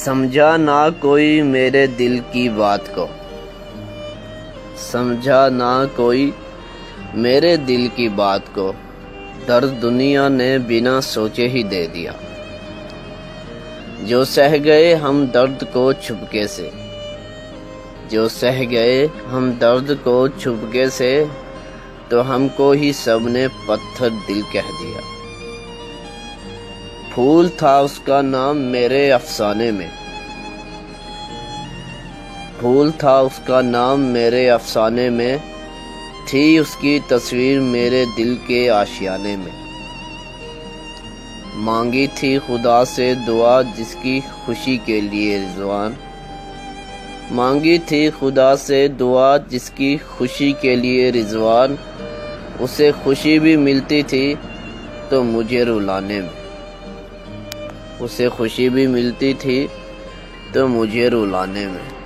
سمجھا نہ کوئی میرے دل کی بات کو، سمجھا نہ کوئی میرے دل کی بات کو، درد دنیا نے بنا سوچے ہی دے دیا۔ جو سہ گئے ہم درد کو چھپکے سے، جو سہ گئے ہم درد کو چھپکے سے، تو ہم کو ہی سب نے پتھر دل کہہ دیا۔ پھول تھا اس کا نام میرے افسانے میں، پھول تھا اس کا نام میرے افسانے میں، تھی اس کی تصویر میرے دل کے آشیانے میں۔ مانگی تھی خدا سے دعا جس کی خوشی کے لیے رضوان، مانگی تھی خدا سے دعا جس کی خوشی کے لیے رضوان، اسے خوشی بھی ملتی تھی تو مجھے رلانے میں، اسے خوشی بھی ملتی تھی تو مجھے رلانے میں۔